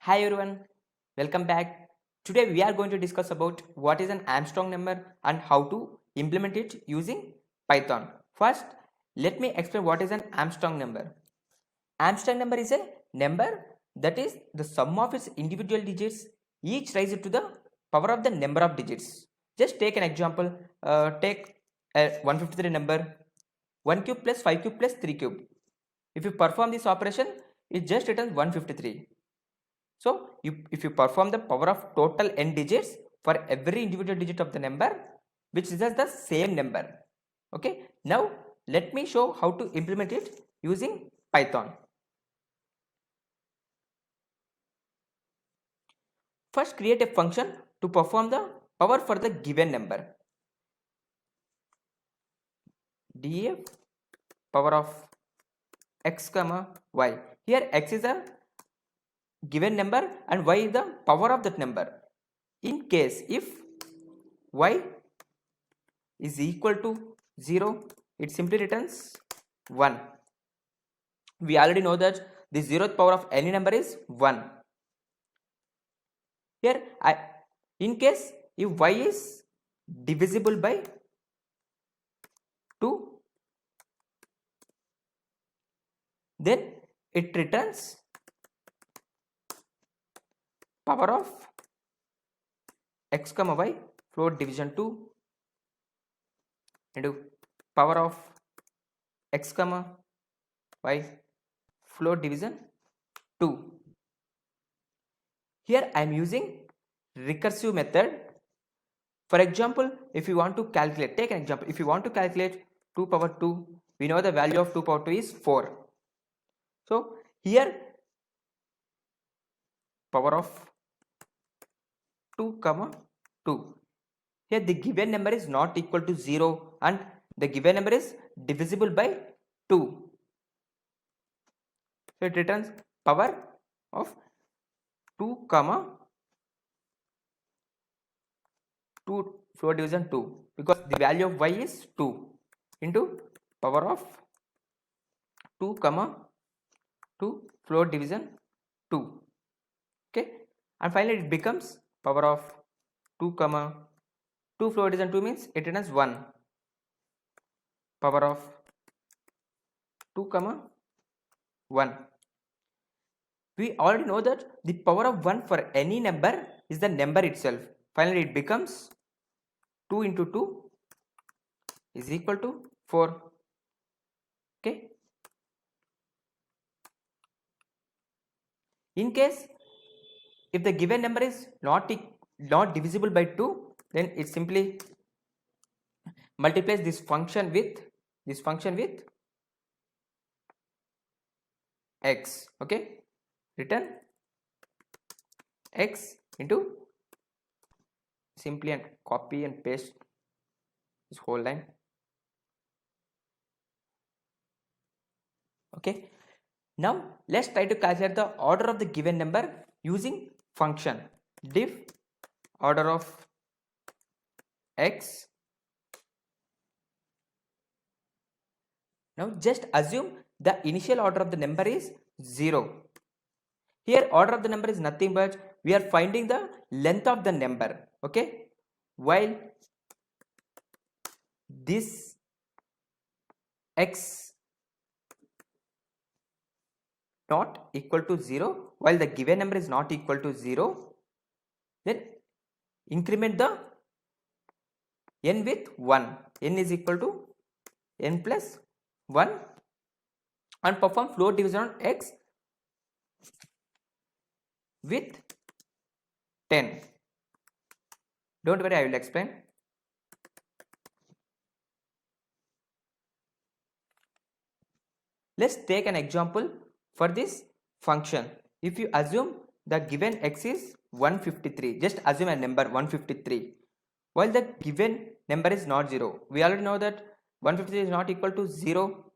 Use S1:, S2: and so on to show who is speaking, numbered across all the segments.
S1: Hi everyone, welcome back. Today we are going to discuss about what is an Armstrong number and how to implement it using Python. First, let me explain what is an Armstrong number. Armstrong number is a number that is the sum of its individual digits each raised to the power of the number of digits. Just take an example. Take a 153 number 1 cube plus 5 cube plus 3 cube. If you perform this operation, it just returns 153. So, if you perform the power of total n digits for every individual digit of the number, which is the same number. Okay. Now, let me show how to implement it using Python. First, create a function to perform the power for the given number. df power of x comma y. Here x is a given number and y is the power of that number. In case if y is equal to 0, it simply returns 1. We already know that the 0th power of any number is 1. Here, in case if y is divisible by 2, then it returns power of x comma y float division 2 into power of x comma y float division 2. Here I am using recursive method. For example, if you want to calculate, take an example. If you want to calculate 2 power 2, we know the value of 2 power 2 is 4. So here power of 2 comma 2. Here the given number is not equal to 0 and the given number is divisible by 2. So it returns power of 2 comma 2 float division 2 because the value of y is 2 into power of 2 comma 2 float division 2. Okay, and finally it becomes power of 2 comma 2 float division 2 means it returns 1 power of 2 comma 1. We already know that the power of 1 for any number is the number itself. Finally it becomes 2 into 2 is equal to 4. Okay, in case if the given number is not divisible by 2, then it simply multiplies this function with x. Okay, return x into, simply and copy and paste this whole line. Okay, now let's try to calculate the order of the given number using function diff order of x. Now just assume the initial order of the number is 0. Here order of the number is nothing but we are finding the length of the number. Okay, while this x not equal to 0, while the given number is not equal to 0, then increment the n with 1. N is equal to n plus 1 and perform float division on x with 10. Don't worry, I will explain. Let's take an example for this function. If you assume the given x is 153, just assume a number 153, while the given number is not 0. We already know that 153 is not equal to 0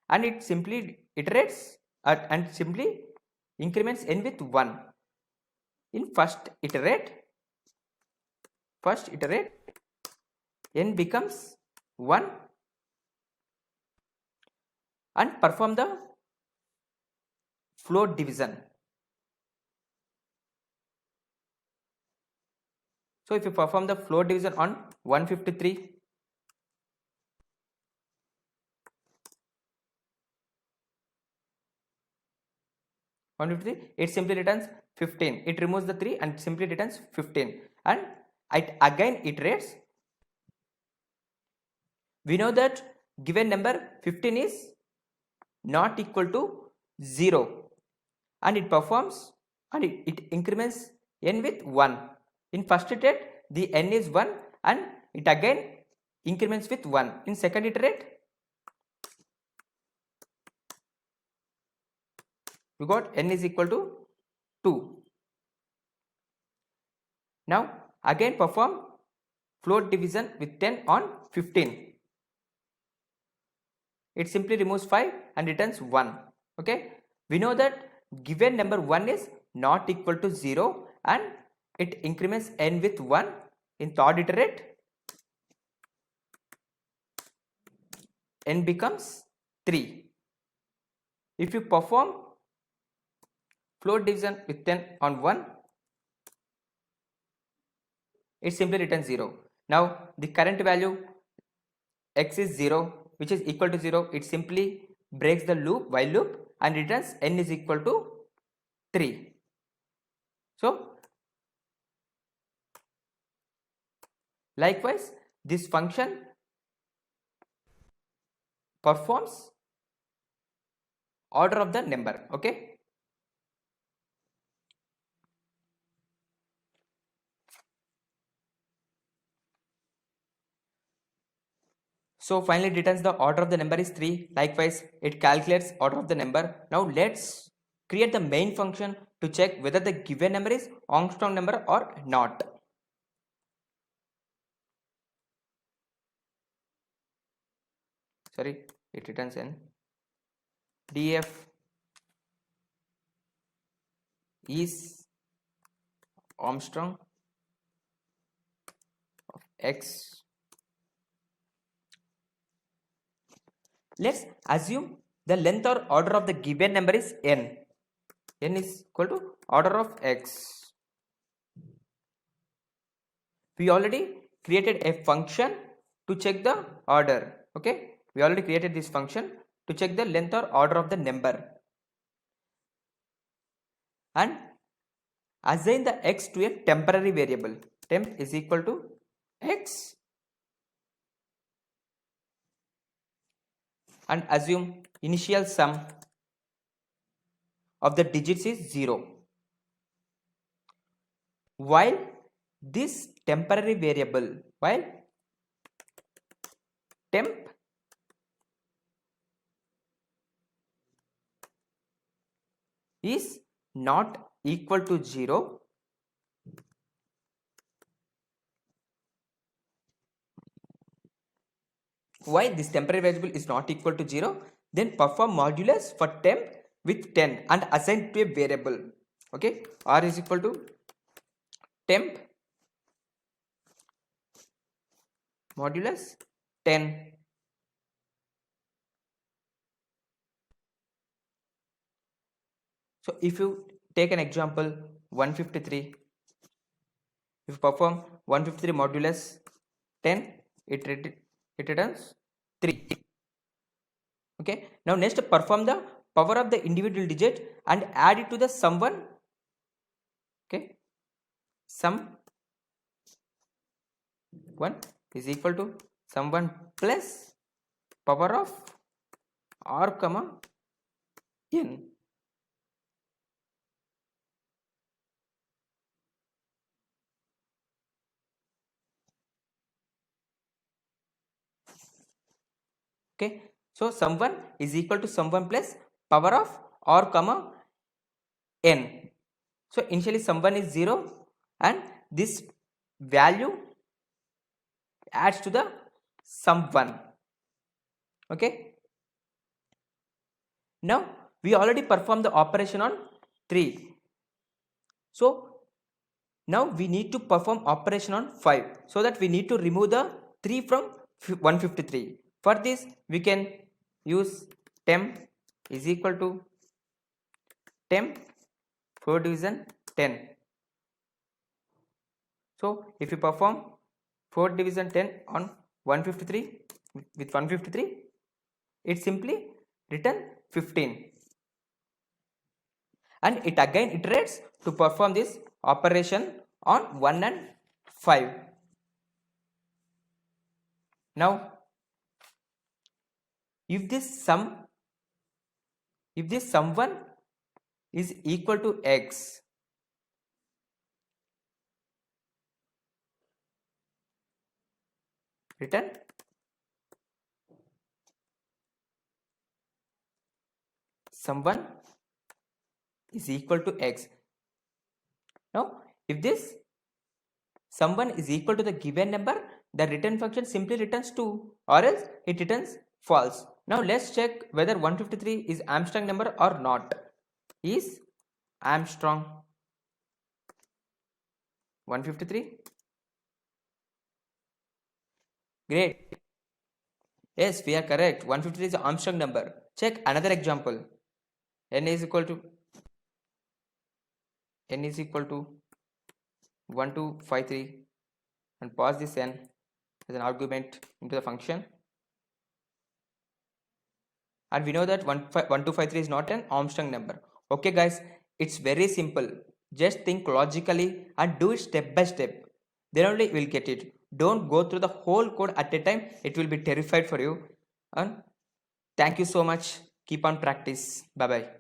S1: and it simply iterates and simply increments n with 1. In first iterate n becomes 1 and perform the float division. So if you perform the floor division on 153, it simply returns 15. It removes the 3 and simply returns 15. And it again iterates. We know that given number 15 is not equal to 0, and it performs and it increments n with 1. In first iterate the n is 1 and it again increments with 1. In second iterate we got n is equal to 2. Now again perform float division with 10 on 15. It simply removes 5 and returns 1. Okay, we know that given number 1 is not equal to 0 and it increments n with 1. In third iterate n becomes 3. If you perform float division with 10 on 1, it simply returns 0. Now the current value x is 0, which is equal to 0. It simply breaks the loop, while loop, and returns n is equal to 3. So likewise this function performs order of the number. Okay, so finally it returns the order of the number is 3. Likewise it calculates order of the number. Now let's create the main function to check whether the given number is Armstrong number or not. Sorry, it returns n. Df is Armstrong of x. Let's assume the length or order of the given number is n. N is equal to order of x. We already created a function to check the order. Okay, we already created this function to check the length or order of the number and assign the x to a temporary variable. Temp is equal to x and assume initial sum of the digits is 0. While this temporary variable, while temp is not equal to 0, why this temporary variable is not equal to 0, then perform modulus for temp with 10 and assign to a variable. Okay, r is equal to temp modulus 10. So if you take an example 153, if you perform 153 modulus 10, it returns 3. Okay, now next perform the power of the individual digit and add it to the sum one. Okay, sum 1 is equal to sum 1 plus power of r comma n. Okay, so sum 1 is equal to sum 1 plus power of r comma n. So initially sum 1 is 0 and this value adds to the sum 1. Okay, now we already performed the operation on 3, so now we need to perform operation on 5, so that we need to remove the 3 from 153. For this we can use temp is equal to temp 4 division 10. So if you perform 4 division 10 on 153 with 153, it simply return 15, and it again iterates to perform this operation on 1 and 5. Now if this sum1 is equal to x, return sum1 is equal to x. Now if this sum1 is equal to the given number, the return function simply returns 2, or else it returns false. Now let's check whether 153 is Armstrong number or not. Is Armstrong 153? Great. Yes, we are correct. 153 is Armstrong number. Check another example. n is equal to 1253, and pass this n as an argument into the function. And we know that 1253 is not an Armstrong number. Okay guys, it's very simple. Just think logically and do it step by step. Then only you will get it. Don't go through the whole code at a time. It will be terrified for you. And thank you so much. Keep on practice. Bye bye.